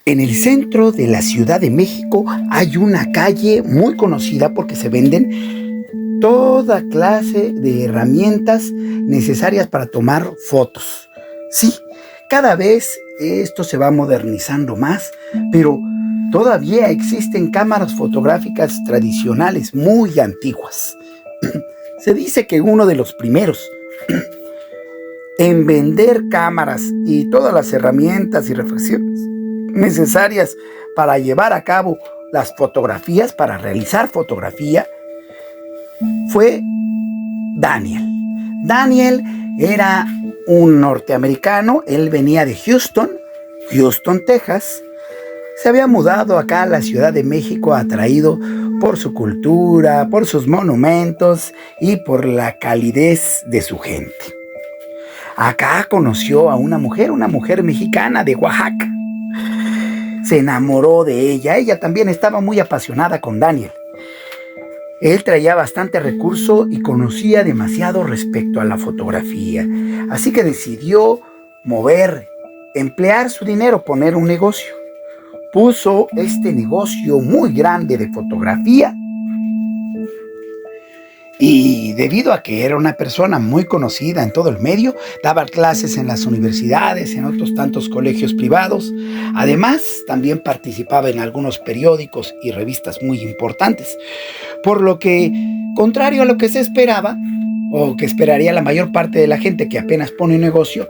En el centro de la Ciudad de México hay una calle muy conocida porque se venden toda clase de herramientas necesarias para tomar fotos. Sí, cada vez esto se va modernizando más, pero todavía existen cámaras fotográficas tradicionales muy antiguas. Se dice que uno de los primeros en vender cámaras y todas las herramientas y reflexiones necesarias para llevar a cabo las fotografías, para realizar fotografía, fue Daniel. Daniel era un norteamericano, él venía de Houston, Texas. Se había mudado acá a la Ciudad de México atraído por su cultura, por sus monumentos y por la calidez de su gente. Acá conoció a una mujer mexicana de Oaxaca. Se enamoró de ella, ella también estaba muy apasionada con Daniel. Él traía bastante recurso y conocía demasiado respecto a la fotografía, así que decidió emplear su dinero, poner un negocio. Puso este negocio muy grande de fotografía y debido a que era una persona muy conocida en todo el medio, daba clases en las universidades, en otros tantos colegios privados. Además, también participaba en algunos periódicos y revistas muy importantes. Por lo que, contrario a lo que se esperaba, o que esperaría la mayor parte de la gente que apenas pone un negocio,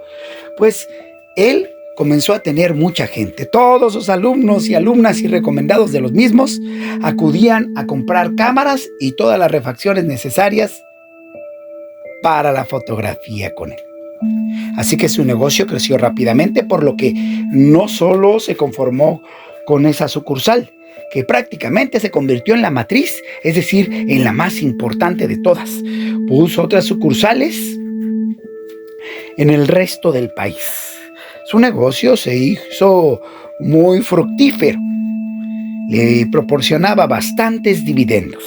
pues él comenzó a tener mucha gente. Todos sus alumnos y alumnas y recomendados de los mismos acudían a comprar cámaras y todas las refacciones necesarias para la fotografía con él. Así que su negocio creció rápidamente, por lo que no solo se conformó con esa sucursal, que prácticamente se convirtió en la matriz, es decir, en la más importante de todas. Puso otras sucursales en el resto del país. Su negocio se hizo muy fructífero. Le proporcionaba bastantes dividendos.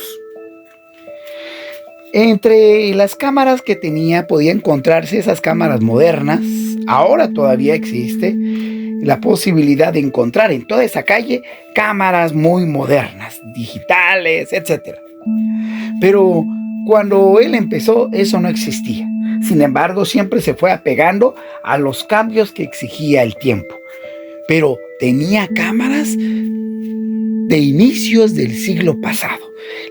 Entre las cámaras que tenía podía encontrarse esas cámaras modernas. Ahora todavía existe la posibilidad de encontrar en toda esa calle cámaras muy modernas, digitales, etc. Pero cuando él empezó, eso no existía. Sin embargo, siempre se fue apegando a los cambios que exigía el tiempo. Pero tenía cámaras de inicios del siglo pasado.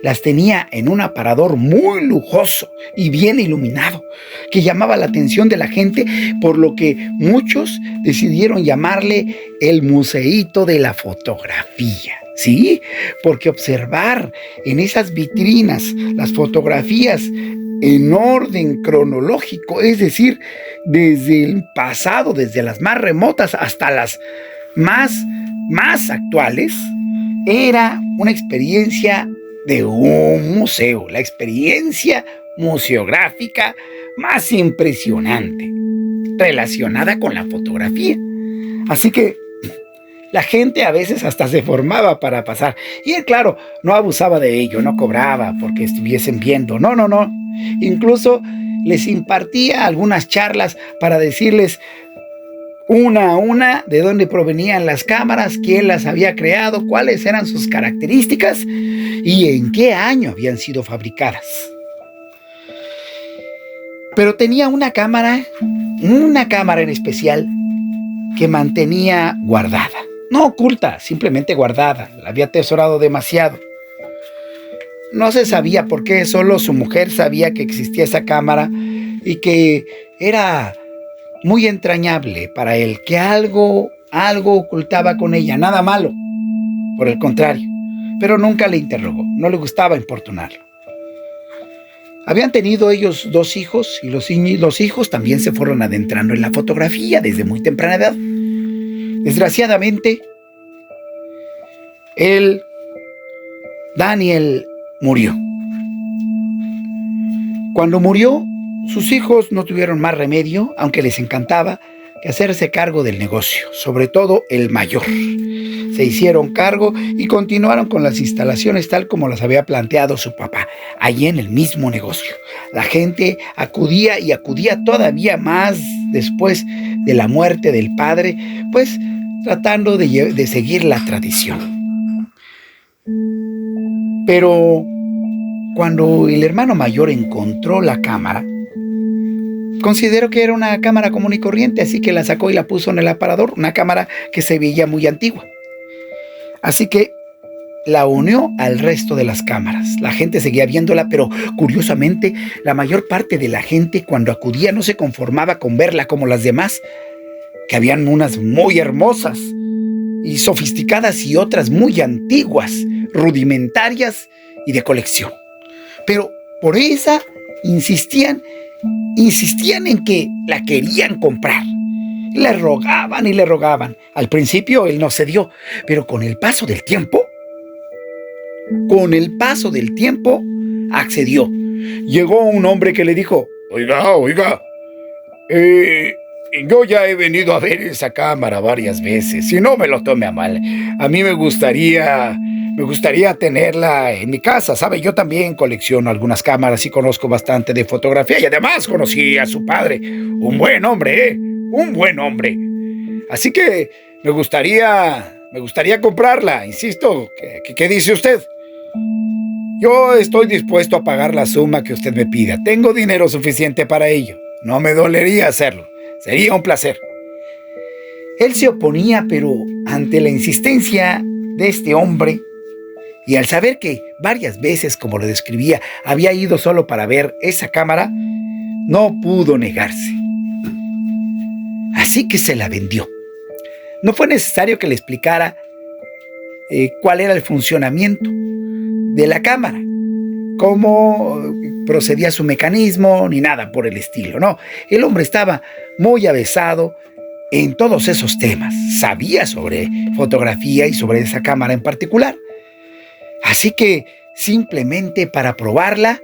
Las tenía en un aparador muy lujoso y bien iluminado, que llamaba la atención de la gente, por lo que muchos decidieron llamarle el museíto de la fotografía. Sí, porque observar en esas vitrinas las fotografías en orden cronológico, es decir, desde el pasado, desde las más remotas hasta las más actuales, era una experiencia de un museo, la experiencia museográfica más impresionante relacionada con la fotografía. Así que la gente a veces hasta se formaba para pasar. Y él, claro, no abusaba de ello, no cobraba porque estuviesen viendo. No. Incluso les impartía algunas charlas para decirles una a una de dónde provenían las cámaras, quién las había creado, cuáles eran sus características y en qué año habían sido fabricadas. Pero tenía una cámara en especial que mantenía guardada. No oculta, simplemente guardada. La había atesorado demasiado. No se sabía por qué, solo su mujer sabía que existía esa cámara y que era muy entrañable para él, que algo ocultaba con ella, nada malo, por el contrario, pero nunca le interrogó, no le gustaba importunarlo. Habían tenido ellos 2 hijos y los hijos también se fueron adentrando en la fotografía desde muy temprana edad. Desgraciadamente, Daniel murió. Cuando murió, sus hijos no tuvieron más remedio, aunque les encantaba, que hacerse cargo del negocio, sobre todo el mayor. Se hicieron cargo y continuaron con las instalaciones tal como las había planteado su papá, allí en el mismo negocio. La gente acudía todavía más después de la muerte del padre, pues tratando de seguir la tradición. Pero cuando el hermano mayor encontró la cámara, consideró que era una cámara común y corriente, así que la sacó y la puso en el aparador, una cámara que se veía muy antigua. Así que la unió al resto de las cámaras. La gente seguía viéndola, pero curiosamente, la mayor parte de la gente cuando acudía no se conformaba con verla como las demás, que habían unas muy hermosas y sofisticadas y otras muy antiguas, rudimentarias y de colección. Pero por esa insistían en que la querían comprar. Le rogaban y le rogaban. Al principio él no cedió, pero con el paso del tiempo, accedió. Llegó un hombre que le dijo: Oiga, yo ya he venido a ver esa cámara varias veces, y no me lo tome a mal. A mí me gustaría tenerla en mi casa, ¿sabe? Yo también colecciono algunas cámaras y conozco bastante de fotografía, y además conocí a su padre, un buen hombre, un buen hombre. Así que me gustaría comprarla, insisto. ¿Qué dice usted? Yo estoy dispuesto a pagar la suma que usted me pida. Tengo dinero suficiente para ello. No me dolería hacerlo. Sería un placer. Él se oponía, pero ante la insistencia de este hombre, y al saber que varias veces, como lo describía, había ido solo para ver esa cámara, no pudo negarse. Así que se la vendió. No fue necesario que le explicara cuál era el funcionamiento de la cámara, cómo procedía su mecanismo, ni nada por el estilo, no. El hombre estaba muy avesado en todos esos temas, sabía sobre fotografía y sobre esa cámara en particular. Así que simplemente para probarla,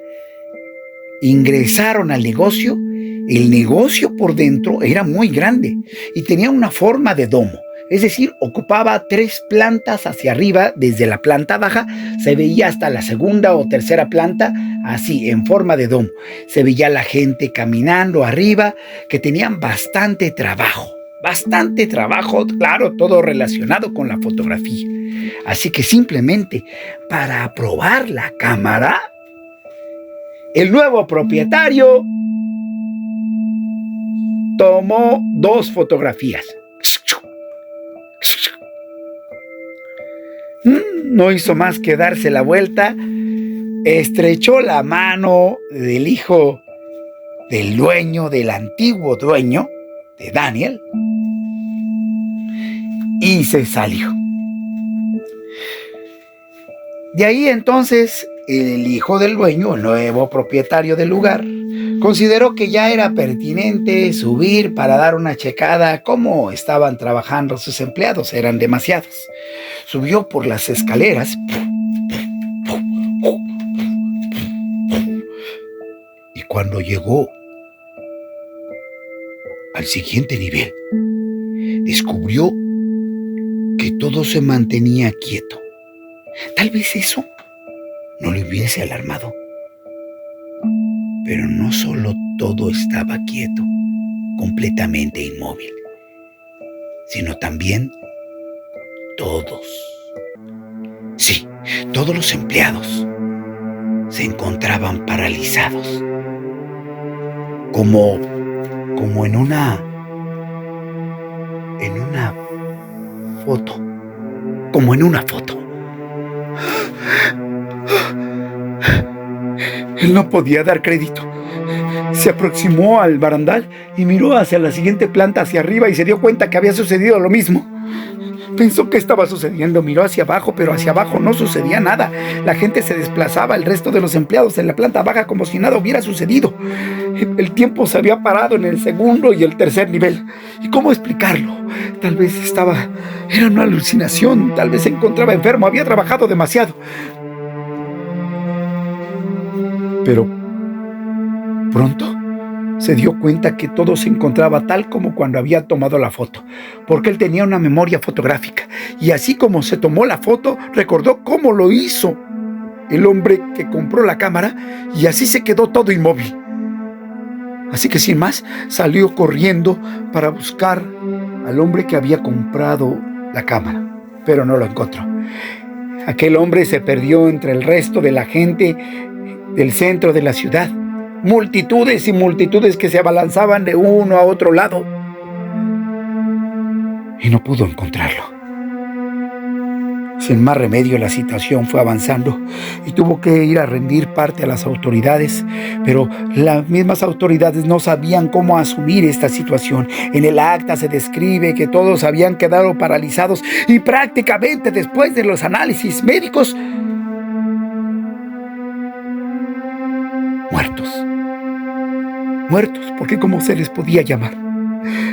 ingresaron al negocio. El negocio por dentro era muy grande y tenía una forma de domo. Es decir, ocupaba 3 plantas hacia arriba. Desde la planta baja se veía hasta la segunda o tercera planta, así, en forma de domo. Se veía la gente caminando arriba, que tenían bastante trabajo, claro, todo relacionado con la fotografía. Así que simplemente para probar la cámara, el nuevo propietario tomó 2 fotografías. No hizo más que darse la vuelta, estrechó la mano del hijo del dueño, del antiguo dueño, de Daniel, y se salió. De ahí entonces, el hijo del dueño, el nuevo propietario del lugar, consideró que ya era pertinente subir para dar una checada a cómo estaban trabajando sus empleados. Eran demasiados. Subió por las escaleras y cuando llegó al siguiente nivel, descubrió que todo se mantenía quieto. Tal vez eso no le hubiese alarmado. Pero no solo todo estaba quieto, completamente inmóvil, sino también todos. Sí, todos los empleados se encontraban paralizados, como en una foto, como en una foto. Él no podía dar crédito. Se aproximó al barandal y miró hacia la siguiente planta, hacia arriba, y se dio cuenta que había sucedido lo mismo. Pensó que estaba sucediendo, miró hacia abajo, pero hacia abajo no sucedía nada. La gente se desplazaba, el resto de los empleados en la planta baja, como si nada hubiera sucedido. El tiempo se había parado en el segundo y el tercer nivel. ¿Y cómo explicarlo? Tal vez era una alucinación, tal vez se encontraba enfermo, había trabajado demasiado. Pero pronto se dio cuenta que todo se encontraba tal como cuando había tomado la foto, porque él tenía una memoria fotográfica, y así como se tomó la foto, recordó cómo lo hizo el hombre que compró la cámara, y así se quedó todo inmóvil. Así que sin más, salió corriendo para buscar al hombre que había comprado la cámara, pero no lo encontró. Aquel hombre se perdió entre el resto de la gente del centro de la ciudad. Multitudes y multitudes que se abalanzaban de uno a otro lado. Y no pudo encontrarlo. Sin más remedio, la situación fue avanzando y tuvo que ir a rendir parte a las autoridades, pero las mismas autoridades no sabían cómo asumir esta situación. En el acta se describe que todos habían quedado paralizados y prácticamente después de los análisis médicos, muertos, porque ¿cómo se les podía llamar?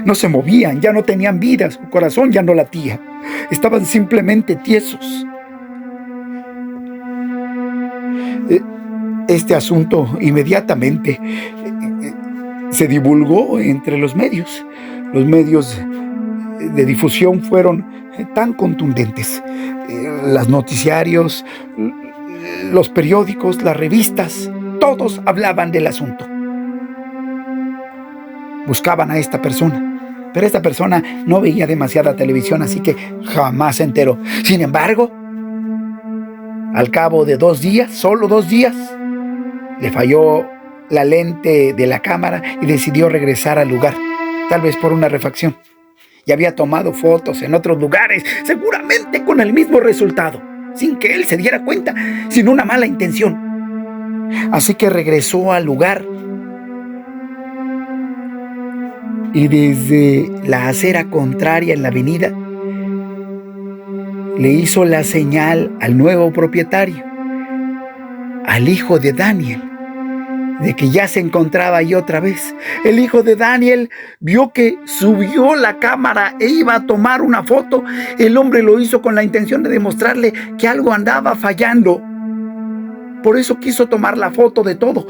No se movían, ya no tenían vida, su corazón ya no latía. Estaban simplemente tiesos. Este asunto inmediatamente se divulgó entre los medios. Los medios de difusión fueron tan contundentes. Los noticiarios, los periódicos, las revistas, todos hablaban del asunto. Buscaban a esta persona, pero esta persona no veía demasiada televisión, así que jamás se enteró. Sin embargo, al cabo de 2 días, solo 2 días, le falló la lente de la cámara y decidió regresar al lugar, tal vez por una refacción. Y había tomado fotos en otros lugares, seguramente con el mismo resultado, sin que él se diera cuenta, sin una mala intención. Así que regresó al lugar y desde la acera contraria en la avenida le hizo la señal al nuevo propietario, al hijo de Daniel, de que ya se encontraba ahí otra vez. El hijo de Daniel vio que subió la cámara e iba a tomar una foto. El hombre lo hizo con la intención de demostrarle que algo andaba fallando. Por eso quiso tomar la foto de todo,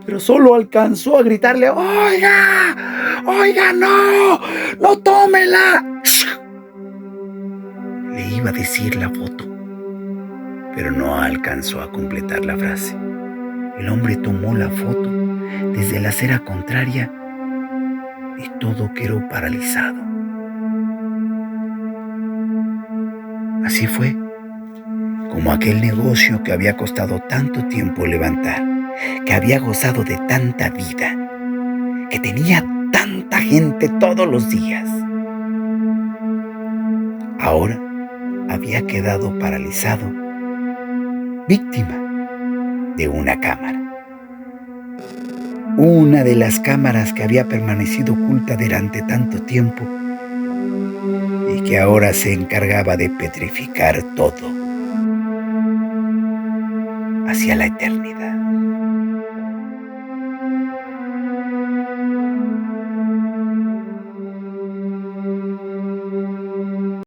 pero solo alcanzó a gritarle: ¡Oiga, no tómela! Le iba a decir la foto, pero no alcanzó a completar la frase. El hombre tomó la foto desde la acera contraria y todo quedó paralizado. Así fue como aquel negocio que había costado tanto tiempo levantar, que había gozado de tanta vida, que tenía tanta gente todos los días, ahora había quedado paralizado, víctima de una cámara. Una de las cámaras que había permanecido oculta durante tanto tiempo y que ahora se encargaba de petrificar todo hacia la eternidad.